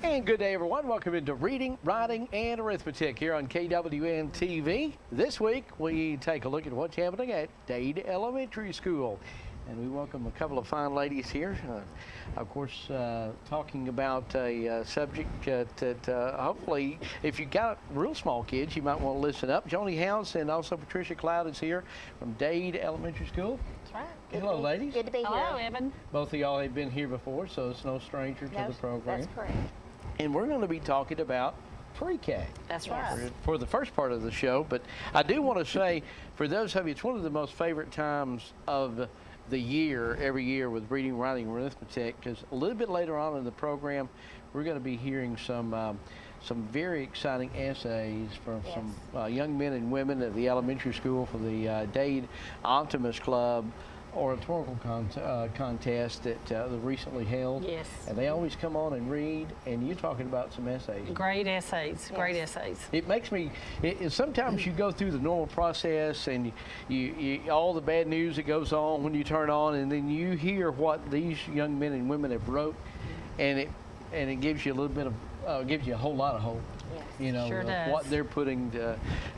And good day, everyone. Welcome into Reading, Writing, and Arithmetic here on KWN TV. This week, we take a look at what's happening at Dade Elementary School. And we welcome a couple of fine ladies here. Of course, talking about a subject that hopefully, if you've got real small kids, you might want to listen up. Joni House and also Patricia Cloud is here from Dade Elementary School. That's right. Hello, ladies. Good to be here. Hello, Evan. Both of y'all have been here before, so it's no stranger to the program. That's correct. And we're going to be talking about pre-K. That's right. For the first part of the show. But I do want to say, for those of you, it's one of the most favorite times of the year, every year, with reading, writing, arithmetic, because a little bit later on in the program, we're going to be hearing some very exciting essays from some young men and women at the elementary school for the Dade Optimism Club oratorical contest that recently held. Yes. And they always come on and read, and you're talking about some essays. Great essays. Great essays. It makes me, sometimes you go through the normal process and you all the bad news that goes on when you turn on, and then you hear what these young men and women have wrote, and it gives you a little bit of, gives you a whole lot of hope. Yes. You know, Sure does. what they're putting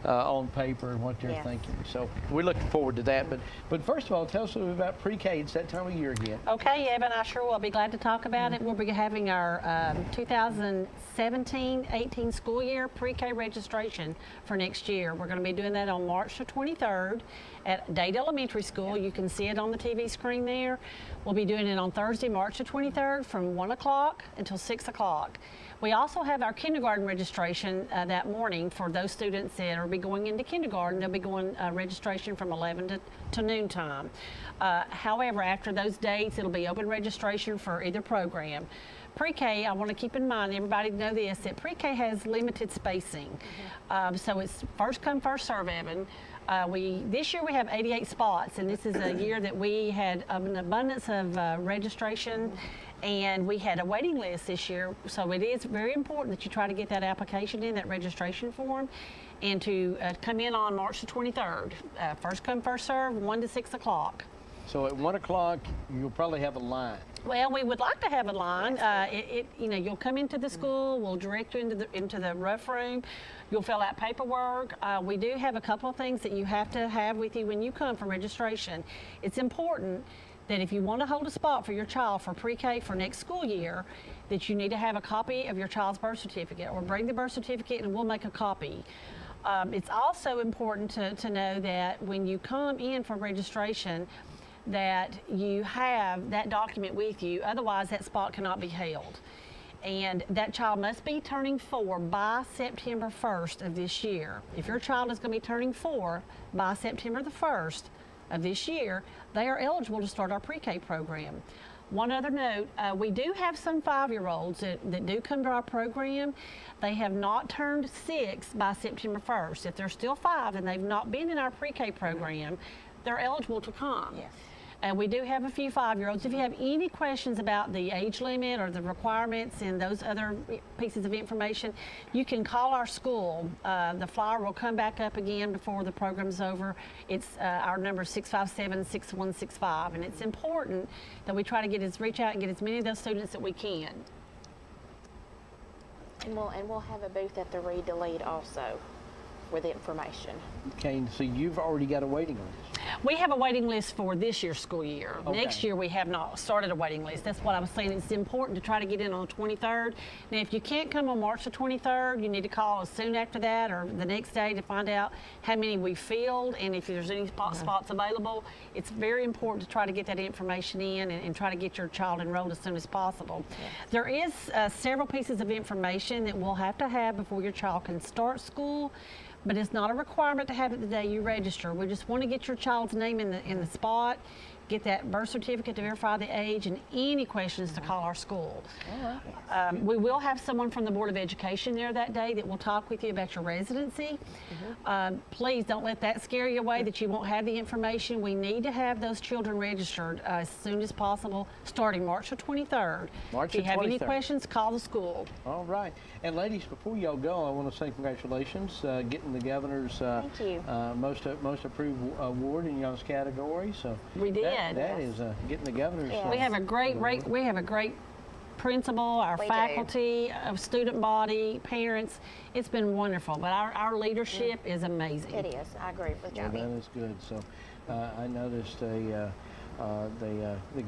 on paper and what they're thinking. So we're looking forward to that. But first of all, tell us a little bit about pre-K. It's that time of year again. Okay, Evan, I sure will be glad to talk about it. We'll be having our 2017-18 school year pre-K registration for next year. We're going to be doing that on March the 23rd at Dade Elementary School. You can see it on the TV screen there. We'll be doing it on Thursday, March the 23rd from 1 o'clock until 6 o'clock. We also have our kindergarten registration that morning for those students that will be going into kindergarten. They'll be going registration from 11 to noon time. However, after those dates, it'll be open registration for either program. Pre-K, I want to keep in mind, everybody know this, that pre-K has limited spacing. So it's first come, first serve, Evan. This year we have 88 spots, and this is a year that we had an abundance of registration, and we had a waiting list this year. So it is very important that you try to get that application in, that registration form, and to come in on March the 23rd. First come, first serve, 1 to 6 o'clock. So at 1 o'clock, you'll probably have a line. Well, we would like to have a line. You'll come into the school. We'll direct you into the rough room. You'll fill out paperwork. We do have a couple of things that you have to have with you when you come for registration. It's important that if you want to hold a spot for your child for pre-K for next school year, that you need to have a copy of your child's birth certificate, or bring the birth certificate and we'll make a copy. It's also important to know that when you come in for registration, that you have that document with you, otherwise that spot cannot be held. And that child must be turning 4 by September 1st of this year. If your child is going to be turning 4 by September the 1st of this year, they are eligible to start our pre-K program. One other note, we do have some 5-year-olds that do come to our program. They have not turned 6 by September 1st. If they're still 5 and they've not been in our pre-K program, they're eligible to come. Yes. And we do have a few 5-year-olds. If you have any questions about the age limit or the requirements and those other pieces of information, you can call our school. The flyer will come back up again before the program's over. It's our number 657-6165, and it's important that we try to reach out and get as many of those students that we can. And we'll have a booth at the Read to Lead also with the information. Okay, so you've already got a waiting list. We have a waiting list for this year's school year. Okay. Next year we have not started a waiting list. That's what I was saying. It's important to try to get in on the 23rd. Now, if you can't come on March the 23rd, you need to call us soon after that or the next day to find out how many we filled and if there's any spots available. It's very important to try to get that information in and try to get your child enrolled as soon as possible. Yes. There is several pieces of information that we'll have to have before your child can start school. But it's not a requirement to have it the day you register. We just want to get your child's name in the spot, get that birth certificate to verify the age, and any questions to call our school. All right. We will have someone from the Board of Education there that day that will talk with you about your residency. Please don't let that scare you away that you won't have the information. We need to have those children registered as soon as possible, starting March the 23rd. March If you the have any 23rd. questions, call the school. All right. And ladies, before y'all go, I want to say congratulations getting the governor's Thank you. most approved award in y'all's category. So We did. That is getting the governor's. Yeah. We have a great principal, our We do. faculty, student body, parents. It's been wonderful, but our leadership is amazing. It is. I agree with Well, Johnny. that is good. So I noticed the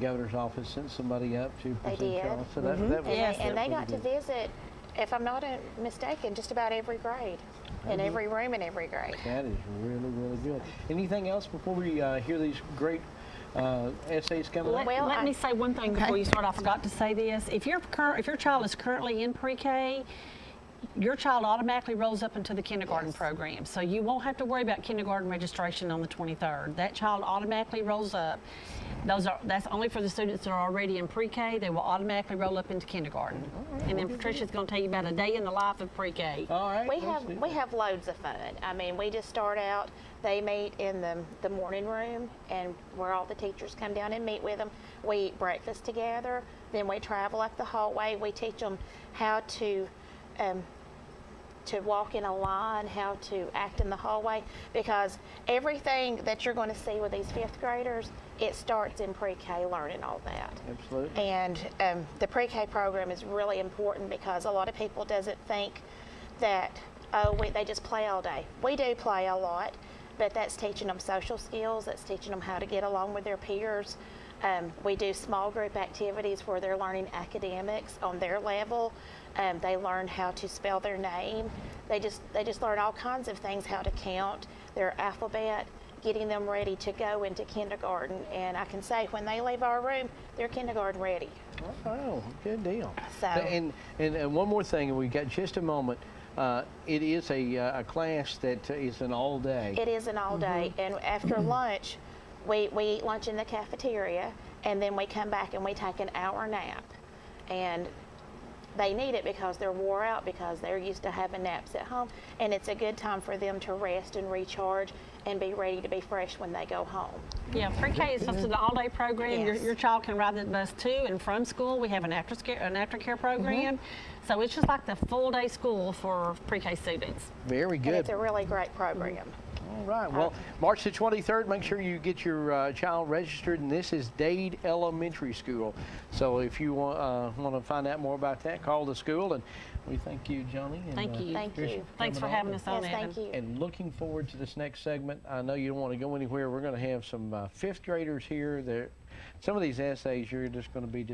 governor's office sent somebody up to They present did. y'all. So that was Yes. And they pretty got to good. visit, if I'm not mistaken, just about every grade, in every room in every grade. That is really, really good. Anything else before we hear these great essays coming up? Well, Let me say one thing before you start. I forgot to say this. If your child is currently in pre-K, your child automatically rolls up into the kindergarten program. So you won't have to worry about kindergarten registration on the 23rd. That child automatically rolls up. That's only for the students that are already in pre-K. They will automatically roll up into kindergarten. And then Patricia's going to tell you about a day in the life of pre-K. All right. We let's do have that. loads of fun. I mean, we just start out. They meet in the morning room, and where all the teachers come down and meet with them. We eat breakfast together. Then we travel up the hallway. We teach them how to walk in a line, how to act in the hallway, because everything that you're going to see with these fifth graders, it starts in pre-K, learning all that. Absolutely. And the pre-K program is really important because a lot of people doesn't think that, they just play all day. We do play a lot, but that's teaching them social skills, that's teaching them how to get along with their peers. We do small group activities where they're learning academics on their level. They learn how to spell their name. They just learn all kinds of things, how to count, their alphabet, getting them ready to go into kindergarten. And I can say when they leave our room, they're kindergarten ready. Oh, good deal. So- And one more thing, and we've got just a moment. It is a class that is an all day. It is an all day. And after lunch, we eat lunch in the cafeteria, and then we come back and we take an hour nap. And they need it because they're wore out, because they're used to having naps at home, and it's a good time for them to rest and recharge and be ready to be fresh when they go home. Yeah, pre-K is just an all-day program. Yes. Your child can ride the bus to and from school. We have an aftercare program. So it's just like the full-day school for pre-K students. Very And good. it's a really great program. All right. Well, March the 23rd, make sure you get your child registered, and this is Dade Elementary School. So if you want to find out more about that, call the school. And we thank you, Johnny. And, Thank you. Thank Tricia, you. Thanks for coming having on. us on, Yes, Evan. thank you. And looking forward to this next segment. I know you don't want to go anywhere. We're going to have some fifth graders here. Some of these essays you're just going to be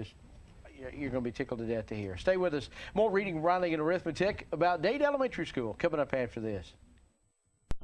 you're going to be tickled to death to hear. Stay with us. More reading, writing, and arithmetic about Dade Elementary School coming up after this.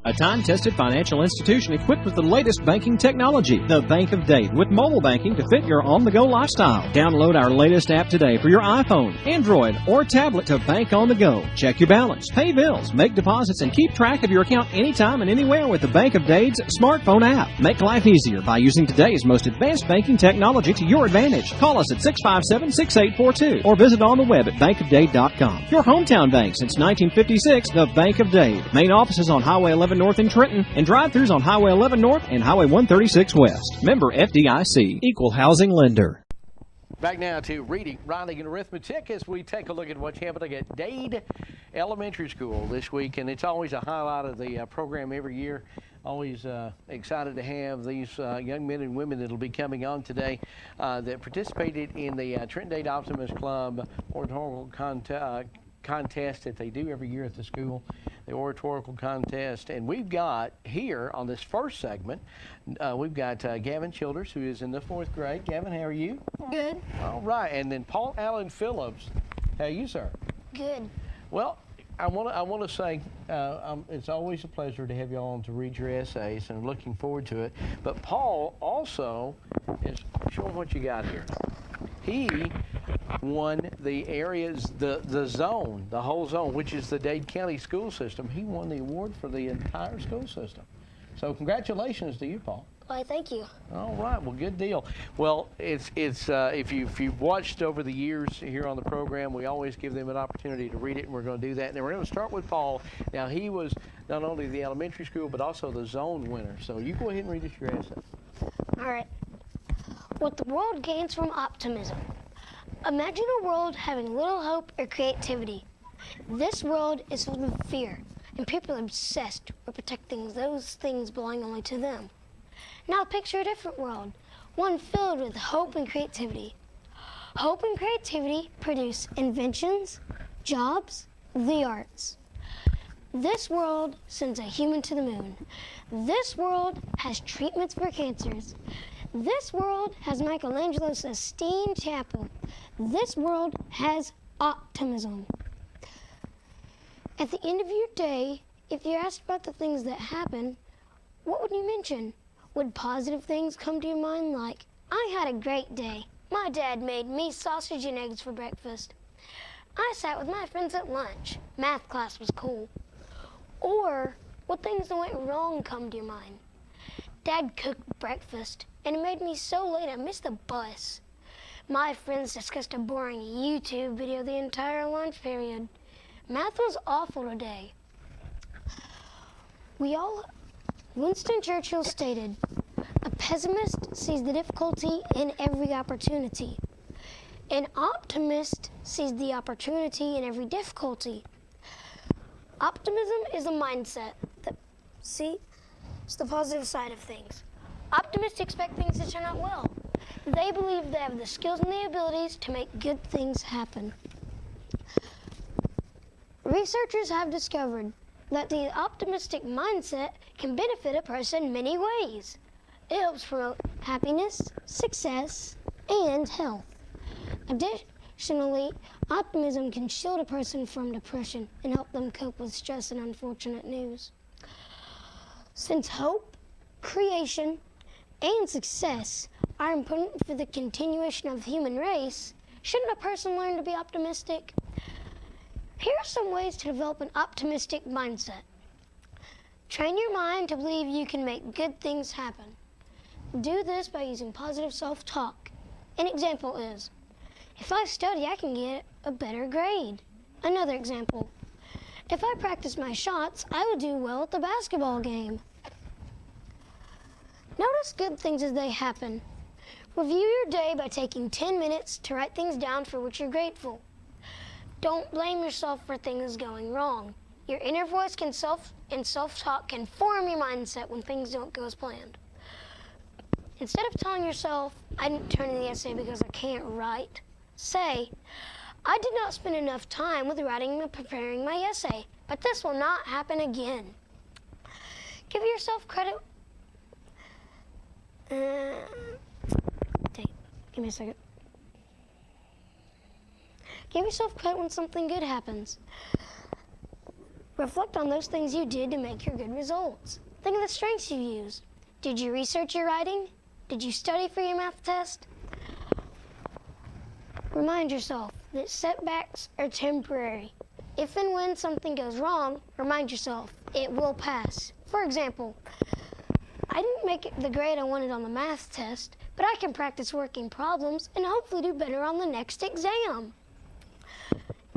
A time-tested financial institution equipped with the latest banking technology. The Bank of Dade, with mobile banking to fit your on-the-go lifestyle. Download our latest app today for your iPhone, Android, or tablet to bank on the go. Check your balance, pay bills, make deposits, and keep track of your account anytime and anywhere with the Bank of Dade's smartphone app. Make life easier by using today's most advanced banking technology to your advantage. Call us at 657-6842 or visit on the web at bankofdade.com. Your hometown bank since 1956, the Bank of Dade. Main offices on Highway 11 North in Trenton, and drive-thrus on Highway 11 North and Highway 136 West. Member FDIC, Equal Housing Lender. Back now to reading, writing, and arithmetic as we take a look at what's happening at Dade Elementary School this week. And it's always a highlight of the program every year. Always excited to have these young men and women that will be coming on today that participated in the Trenton Dade Optimist Club oratorical contest that they do every year at the school, the oratorical contest. And we've got here on this first segment, we've got Gavin Childers, who is in the 4th grade. Gavin, how are you? Good. All right. And then Paul Allen Phillips. How are you, sir? Good. Well, I want to say it's always a pleasure to have you on to read your essays, and I'm looking forward to it. But Paul also is showing what you got here. He won the areas, the zone, the whole zone, which is the Dade County school system. He won the award for the entire school system. So congratulations to you, Paul. Why, thank you. All right, well, good deal. Well, it's if you've watched over the years here on the program, we always give them an opportunity to read it, and we're going to do that. And then we're going to start with Paul. Now, he was not only the elementary school, but also the zone winner. So you go ahead and read us your essay. All right. What the world gains from optimism. Imagine a world having little hope or creativity. This world is filled with fear, and people are obsessed with protecting those things belonging only to them. Now picture a different world, one filled with hope and creativity. Hope and creativity produce inventions, jobs, the arts. This world sends a human to the moon. This world has treatments for cancers. This world has Michelangelo's Sistine Chapel. This world has optimism. At the end of your day, if you're asked about the things that happen, what would you mention? Would positive things come to your mind like, I had a great day. My dad made me sausage and eggs for breakfast. I sat with my friends at lunch. Math class was cool. Or what things that went wrong come to your mind? Dad cooked breakfast and it made me so late I missed the bus. My friends discussed a boring YouTube video the entire lunch period. Math was awful today. Winston Churchill stated, a pessimist sees the difficulty in every opportunity. An optimist sees the opportunity in every difficulty. Optimism is a mindset that, it's the positive side of things. Optimists expect things to turn out well. They believe they have the skills and the abilities to make good things happen. Researchers have discovered that the optimistic mindset can benefit a person many ways. It helps promote happiness, success, and health. Additionally, optimism can shield a person from depression and help them cope with stress and unfortunate news. Since hope, creation, and success are important for the continuation of the human race, shouldn't a person learn to be optimistic? Here are some ways to develop an optimistic mindset. Train your mind to believe you can make good things happen. Do this by using positive self-talk. An example is, if I study, I can get a better grade. Another example, if I practice my shots, I will do well at the basketball game. Notice good things as they happen. Review your day by taking 10 minutes to write things down for which you're grateful. Don't blame yourself for things going wrong. Your inner voice and self-talk can form your mindset when things don't go as planned. Instead of telling yourself, I didn't turn in the essay because I can't write, say, I did not spend enough time with writing and preparing my essay, but this will not happen again. Give yourself credit. Give me a second. Give yourself credit when something good happens. Reflect on those things you did to make your good results. Think of the strengths you used. Did you research your writing? Did you study for your math test? Remind yourself that setbacks are temporary. If and when something goes wrong, remind yourself it will pass. For example, I didn't make the grade I wanted on the math test, but I can practice working problems and hopefully do better on the next exam.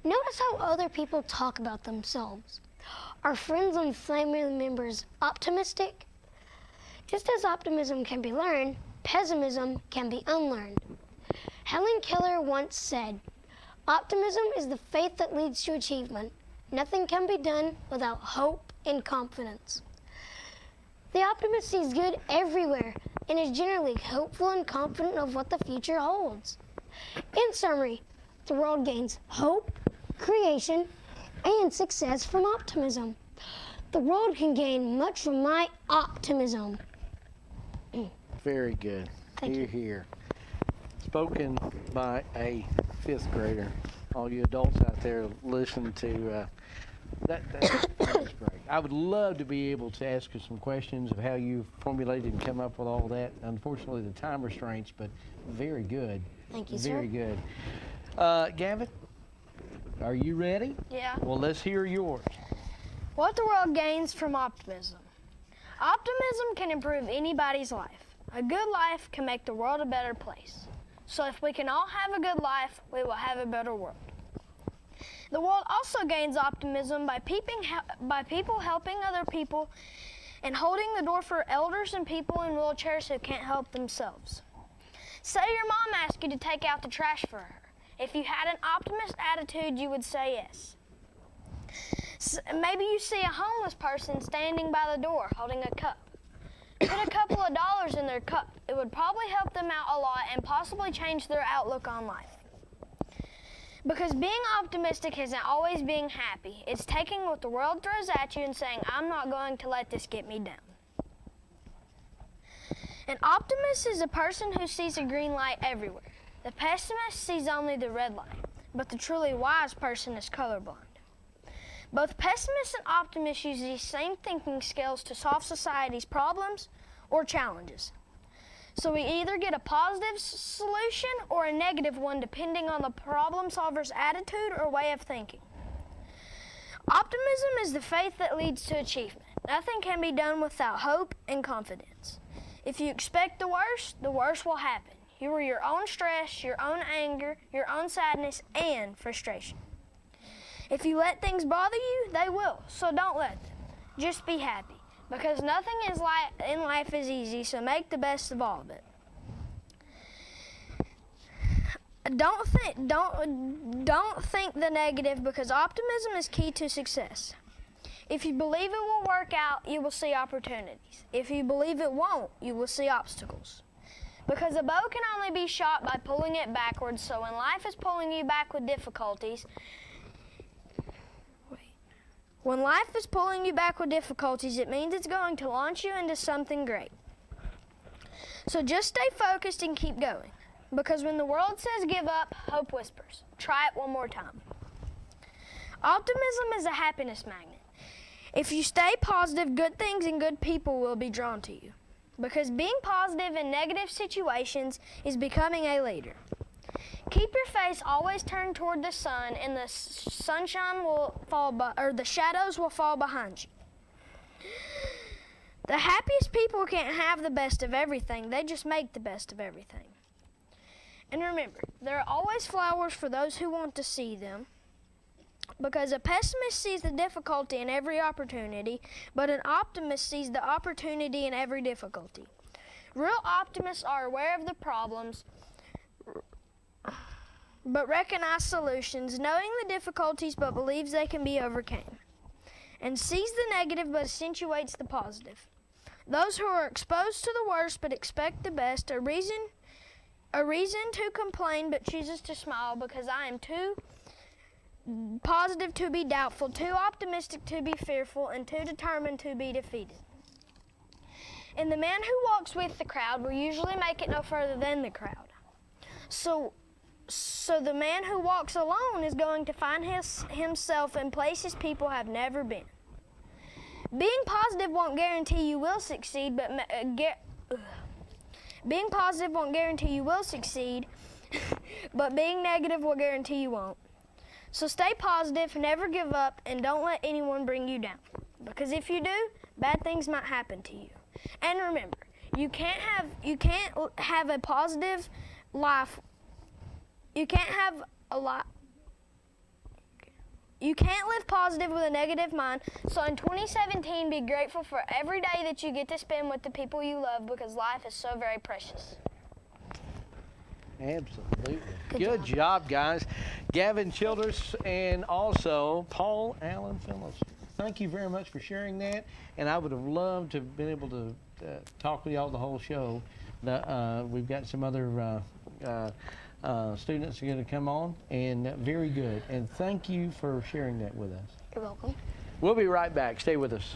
Notice how other people talk about themselves. Are friends and family members optimistic? Just as optimism can be learned, pessimism can be unlearned. Helen Keller once said, optimism is the faith that leads to achievement. Nothing can be done without hope and confidence. The optimist sees good everywhere and is generally hopeful and confident of what the future holds. In summary, the world gains hope, creation, and success from optimism. The world can gain much from my optimism. Very good. Thank you. Here. Spoken by a 5th grader. All you adults out there listen to that's great. I would love to be able to ask you some questions of how you formulated and come up with all that. Unfortunately, the time restraints, but very good. Thank you, sir. Very good. Gavin, are you ready? Yeah. Well, let's hear yours. What the world gains from optimism. Optimism can improve anybody's life. A good life can make the world a better place. So if we can all have a good life, we will have a better world. The world also gains optimism by people helping other people and holding the door for elders and people in wheelchairs who can't help themselves. Say your mom asked you to take out the trash for her. If you had an optimist attitude, you would say yes. Maybe you see a homeless person standing by the door holding a cup. Put a couple of dollars in their cup. It would probably help them out a lot and possibly change their outlook on life. Because being optimistic isn't always being happy. It's taking what the world throws at you and saying, I'm not going to let this get me down. An optimist is a person who sees a green light everywhere. The pessimist sees only the red light, but the truly wise person is colorblind. Both pessimists and optimists use these same thinking skills to solve society's problems or challenges. So we either get a positive solution or a negative one depending on the problem solver's attitude or way of thinking. Optimism is the faith that leads to achievement. Nothing can be done without hope and confidence. If you expect the worst will happen. You are your own stress, your own anger, your own sadness, and frustration. If you let things bother you, they will, so don't let them. Just be happy, because nothing in life is easy, so make the best of all of it. Don't think the negative, because optimism is key to success. If you believe it will work out, you will see opportunities. If you believe it won't, you will see obstacles. Because a bow can only be shot by pulling it backwards, so when life is pulling you back with difficulties, it means it's going to launch you into something great. So just stay focused and keep going. Because when the world says give up, hope whispers. Try it one more time. Optimism is a happiness magnet. If you stay positive, good things and good people will be drawn to you. Because being positive in negative situations is becoming a leader. Keep your face always turned toward the sun, and the sunshine will fall, the shadows will fall behind you. The happiest people can't have the best of everything. They just make the best of everything. And remember, there are always flowers for those who want to see them. Because a pessimist sees the difficulty in every opportunity, but an optimist sees the opportunity in every difficulty. Real optimists are aware of the problems, but recognize solutions, knowing the difficulties but believes they can be overcome, and sees the negative but accentuates the positive. Those who are exposed to the worst but expect the best, a reason to complain but chooses to smile, because I am too positive to be doubtful, too optimistic to be fearful, and too determined to be defeated. And the man who walks with the crowd will usually make it no further than the crowd. So the man who walks alone is going to find himself in places people have never been. Being positive won't guarantee you will succeed, but being positive won't guarantee you will succeed, but being negative will guarantee you won't. So stay positive, never give up, and don't let anyone bring you down. Because if you do, bad things might happen to you. And remember, you can't have a positive life. You can't live positive with a negative mind. So in 2017, be grateful for every day that you get to spend with the people you love, because life is so very precious. Absolutely. Good job, guys. Gavin Childress and also Paul Allen Phillips. Thank you very much for sharing that. And I would have loved to have been able to talk with y'all the whole show. We've got some other students are going to come on, and very good. And thank you for sharing that with us. You're welcome. We'll be right back. Stay with us.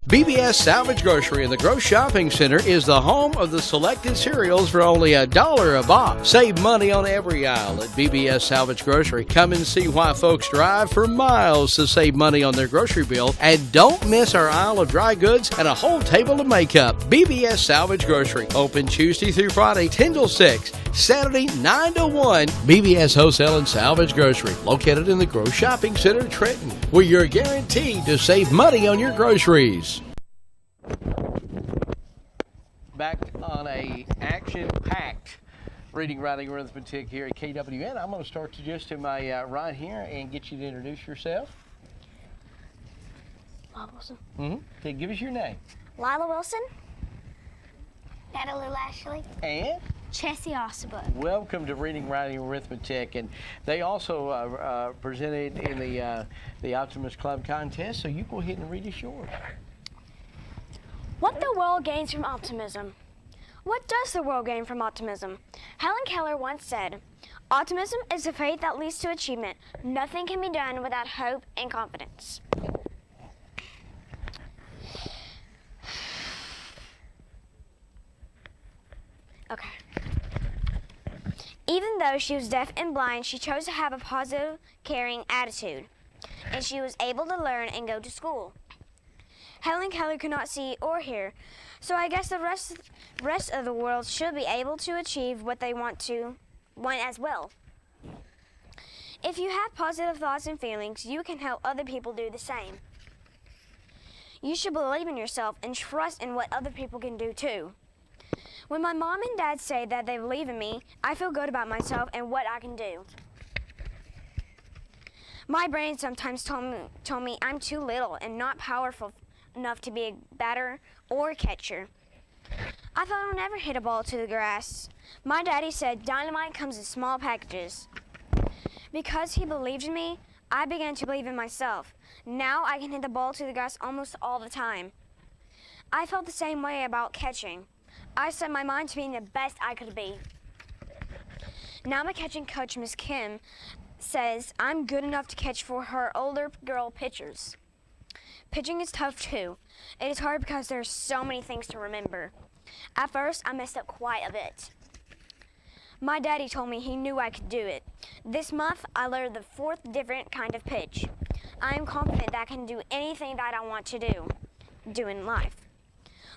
BBS Salvage Grocery in the Gross Shopping Center is the home of the selected cereals for only $1 a box. Save money on every aisle at BBS Salvage Grocery. Come and see why folks drive for miles to save money on their grocery bill. And don't miss our aisle of dry goods and a whole table of makeup. BBS Salvage Grocery. Open Tuesday through Friday, 10 till 6. Saturday, 9 to 1. BBS Wholesale and Salvage Grocery. Located in the Gross Shopping Center, Trenton, where you're guaranteed to save money on your groceries. Back on a action-packed reading, writing, arithmetic here at KWN. I'm going to start you just to my right here and get you to introduce yourself. Lila Wilson. Okay, give us your name. Lila Wilson. Natalie Lashley. And? Chessie Ossabaugh. Welcome to Reading, Writing, Arithmetic. And they also presented in the Optimist Club contest, so you go ahead and read us yours. What the world gains from optimism. What does the world gain from optimism? Helen Keller once said, Optimism is the faith that leads to achievement. Nothing can be done without hope and confidence. Okay. Even though she was deaf and blind, she chose to have a positive, caring attitude, and she was able to learn and go to school. Helen Keller could not see or hear, so I guess the rest of the world should be able to achieve what they want as well. If you have positive thoughts and feelings, you can help other people do the same. You should believe in yourself and trust in what other people can do too. When my mom and dad say that they believe in me, I feel good about myself and what I can do. My brain sometimes told me I'm too little and not powerful enough to be a batter or a catcher. I thought I'll never hit a ball to the grass. My daddy said dynamite comes in small packages. Because he believed in me, I began to believe in myself. Now I can hit the ball to the grass almost all the time. I felt the same way about catching. I set my mind to being the best I could be. Now my catching coach, Miss Kim, says I'm good enough to catch for her older girl pitchers. Pitching is tough too. It is hard because there are so many things to remember. At first, I messed up quite a bit. My daddy told me he knew I could do it. This month, I learned the 4th different kind of pitch. I am confident that I can do anything that I want to do in life.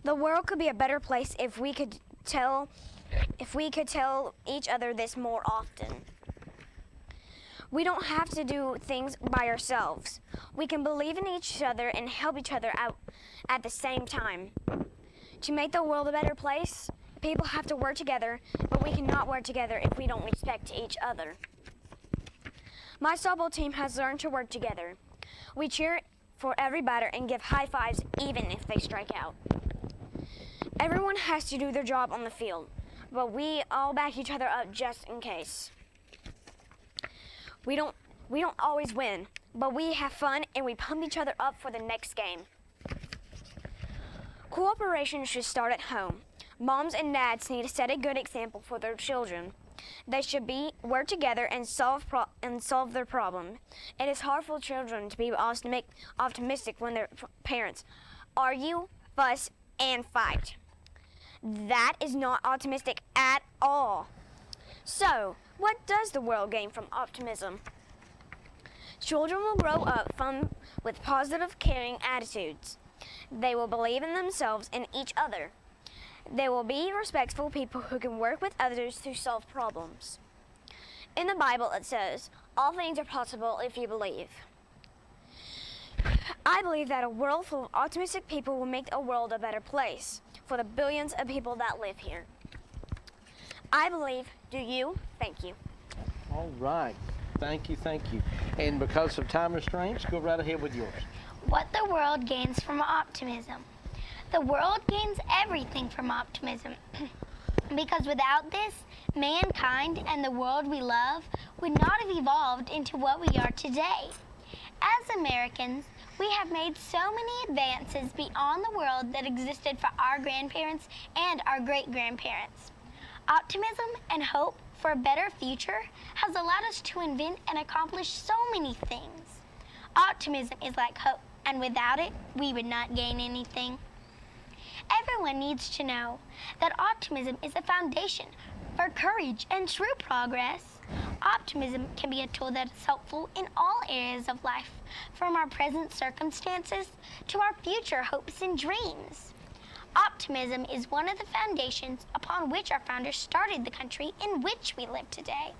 The world could be a better place if we could tell each other this more often. We don't have to do things by ourselves. We can believe in each other and help each other out at the same time. To make the world a better place, people have to work together, but we cannot work together if we don't respect each other. My softball team has learned to work together. We cheer for every batter and give high fives even if they strike out. Everyone has to do their job on the field, but we all back each other up just in case. We don't always win, but we have fun and we pump each other up for the next game. Cooperation should start at home. Moms and dads need to set a good example for their children. They should work together and solve their problem. It is hard for children to be optimistic when their parents argue, fuss, and fight. That is not optimistic at all. So, what does the world gain from optimism? Children will grow up with positive, caring attitudes. They will believe in themselves and each other. They will be respectful people who can work with others to solve problems. In the Bible it says, all things are possible if you believe. I believe that a world full of optimistic people will make the world a better place for the billions of people that live here. I believe, do you? Thank you. All right. Thank you. And because of time restraints, go right ahead with yours. What the world gains from optimism. The world gains everything from optimism. Because without this, mankind and the world we love would not have evolved into what we are today. As Americans, we have made so many advances beyond the world that existed for our grandparents and our great-grandparents. Optimism and hope for a better future has allowed us to invent and accomplish so many things. Optimism is like hope, and without it, we would not gain anything. Everyone needs to know that optimism is a foundation for courage and true progress. Optimism can be a tool that is helpful in all areas of life, from our present circumstances to our future hopes and dreams. Optimism is one of the foundations upon which our founders started the country in which we live today.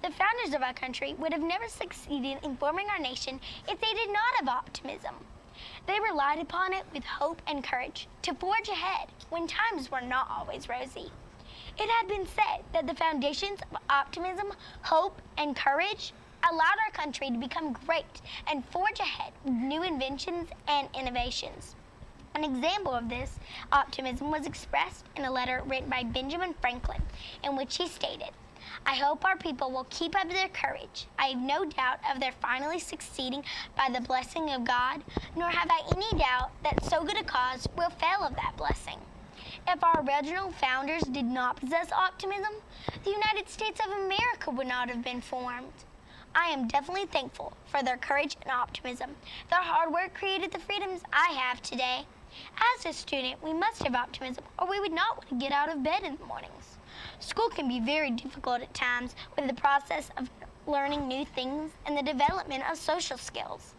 The founders of our country would have never succeeded in forming our nation if they did not have optimism. They relied upon it with hope and courage to forge ahead when times were not always rosy. It had been said that the foundations of optimism, hope, and courage allowed our country to become great and forge ahead with new inventions and innovations. An example of this optimism was expressed in a letter written by Benjamin Franklin, in which he stated, "I hope our people will keep up their courage. I have no doubt of their finally succeeding by the blessing of God, nor have I any doubt that so good a cause will fail of that blessing. If our original founders did not possess optimism, the United States of America would not have been formed. I am definitely thankful for their courage and optimism. Their hard work created the freedoms I have today. As a student, we must have optimism, or we would not want to get out of bed in the mornings. School can be very difficult at times with the process of learning new things and the development of social skills.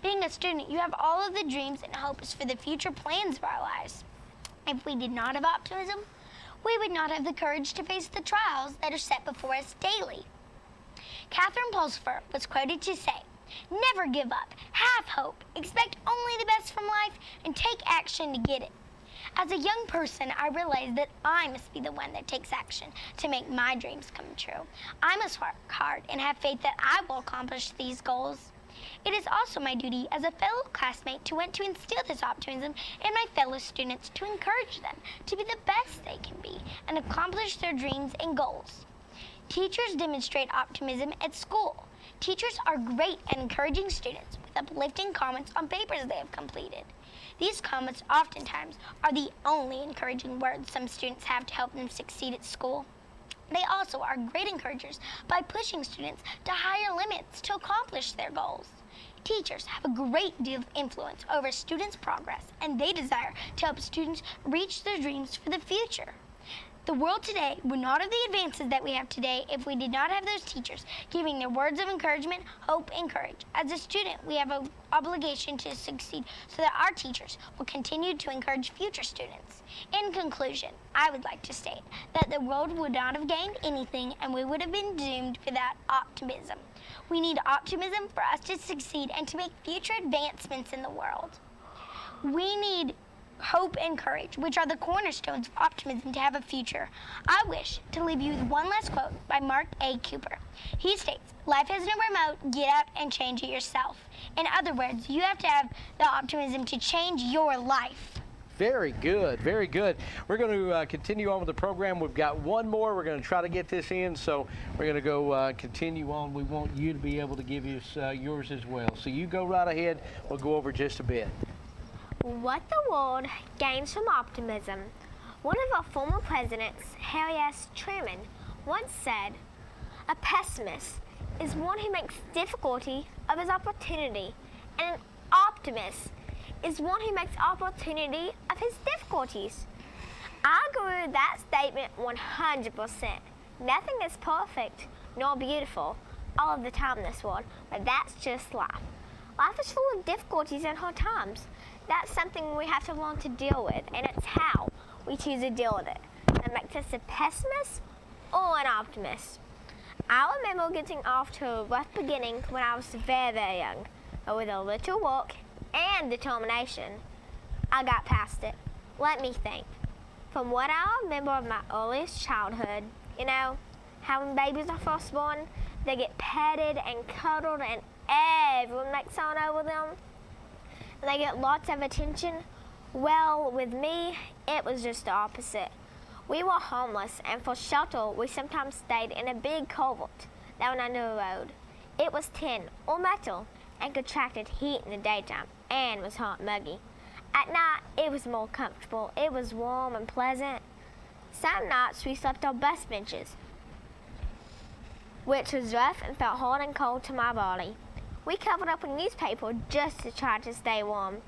Being a student, you have all of the dreams and hopes for the future plans of our lives. If we did not have optimism, we would not have the courage to face the trials that are set before us daily. Catherine Pulsifer was quoted to say, "Never give up, have hope, expect only the best from life, and take action to get it." As a young person, I realized that I must be the one that takes action to make my dreams come true. I must work hard and have faith that I will accomplish these goals. It is also my duty as a fellow classmate to want to instill this optimism in my fellow students, to encourage them to be the best they can be and accomplish their dreams and goals. Teachers demonstrate optimism at school. Teachers are great at encouraging students with uplifting comments on papers they have completed. These comments oftentimes are the only encouraging words some students have to help them succeed at school. They also are great encouragers by pushing students to higher limits to accomplish their goals. Teachers have a great deal of influence over students' progress, and they desire to help students reach their dreams for the future. The world today would not have the advances that we have today if we did not have those teachers giving their words of encouragement, hope, and courage. As a student, we have an obligation to succeed so that our teachers will continue to encourage future students. In conclusion, I would like to state that the world would not have gained anything and we would have been doomed without optimism. We need optimism for us to succeed and to make future advancements in the world. We need hope and courage, which are the cornerstones of optimism to have a future. I wish to leave you with one last quote by Mark A. Cooper. He states, "Life is no remote, get up and change it yourself." In other words, you have to have the optimism to change your life. Very good, very good. We're going to continue on with the program. We've got one more. We're going to try to get this in, so we're going to go continue on. We want you to be able to give us yours as well. So you go right ahead. We'll go over just a bit. What the world gains from optimism. One of our former presidents, Harry S. Truman, once said, "A pessimist is one who makes difficulty of his opportunity, and an optimist is one who makes opportunity of his difficulties." I agree with that statement 100%. Nothing is perfect nor beautiful all of the time in this world, but that's just life. Life is full of difficulties and hard times. That's something we have to learn to deal with, and it's how we choose to deal with it that makes us a pessimist or an optimist. I remember getting off to a rough beginning when I was very, very young, but with a little work and determination, I got past it. Let me think. From what I remember of my earliest childhood, you know, how when babies are first born, they get petted and cuddled and everyone makes on over them. And they get lots of attention. Well, with me, it was just the opposite. We were homeless, and for shelter, we sometimes stayed in a big culvert that went under the road. It was tin or metal and contracted heat in the daytime and was hot and muggy. At night, it was more comfortable. It was warm and pleasant. Some nights, we slept on bus benches, which was rough and felt hot and cold to my body. We covered up with newspaper just to try to stay warm.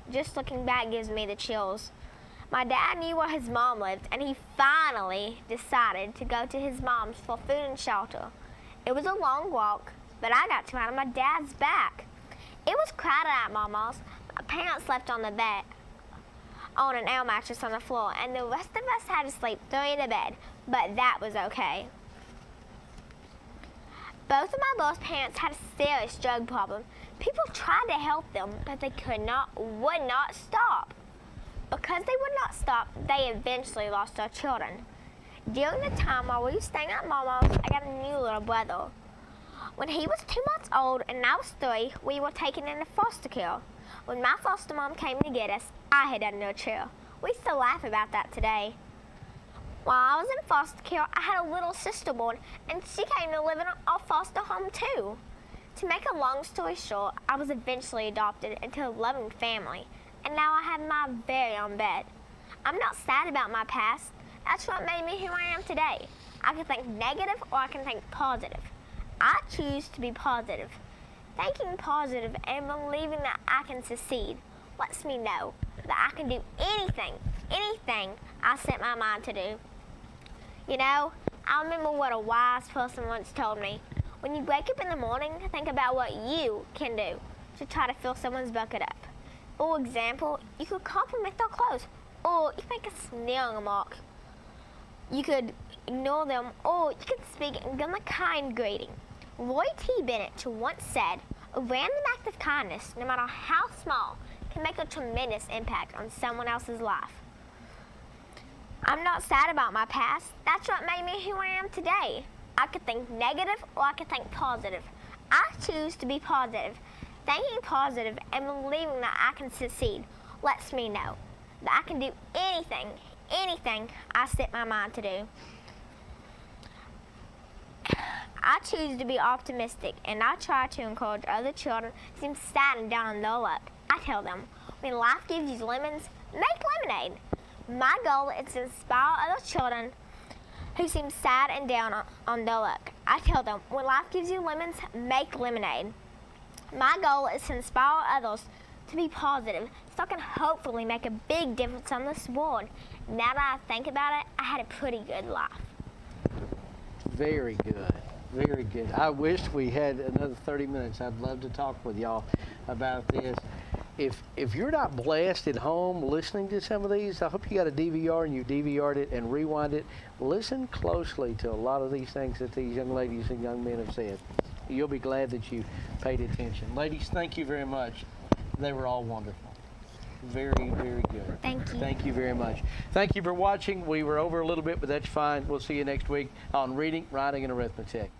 Just looking back gives me the chills. My dad knew where his mom lived, and he finally decided to go to his mom's for food and shelter. It was a long walk, but I got to ride on my dad's back. It was crowded at Mama's. My parents slept on the bed, on an air mattress on the floor, and the rest of us had to sleep three in a bed, but that was okay. Both of my boss parents had a serious drug problem. People tried to help them, but they would not stop. Because they would not stop, they eventually lost their children. During the time while we were staying at Mama's, I got a new little brother. When he was 2 months old and I was 3, we were taken into foster care. When my foster mom came to get us, I hid under a chair. We still laugh about that today. While I was in foster care, I had a little sister born, and she came to live in our foster home too. To make a long story short, I was eventually adopted into a loving family. and now I have my very own bed. I'm not sad about my past. That's what made me who I am today. I can think negative or I can think positive. I choose to be positive. Thinking positive and believing that I can succeed lets me know that I can do anything I set my mind to do. You know, I remember what a wise person once told me. When you wake up in the morning, think about what you can do to try to fill someone's bucket up. For example, you could compliment their clothes, or you make a sneering remark. You could ignore them, or you could speak and give them a kind greeting. Roy T. Bennett once said, "A random act of kindness, no matter how small, can make a tremendous impact on someone else's life." I'm not sad about my past. That's what made me who I am today. I could think negative or I could think positive. I choose to be positive. Thinking positive and believing that I can succeed lets me know that I can do anything I set my mind to do. I choose to be optimistic, and I try to encourage other children who seem sad and down on their luck. I tell them, when life gives you lemons, make lemonade. My goal is to inspire other children who seem sad and down on their luck. I tell them, when life gives you lemons, make lemonade. My goal is to inspire others to be positive, so I can hopefully make a big difference on this world. Now that I think about it, I had a pretty good life. Very good. Very good. I wish we had another 30 minutes. I'd love to talk with y'all about this. If you're not blessed at home listening to some of these, I hope you got a DVR and you DVR'd it and rewind it. Listen closely to a lot of these things that these young ladies and young men have said. You'll be glad that you paid attention. Ladies, thank you very much. They were all wonderful. Very, very good. Thank you. Thank you very much. Thank you for watching. We were over a little bit, but that's fine. We'll see you next week on Reading, Writing, and Arithmetic.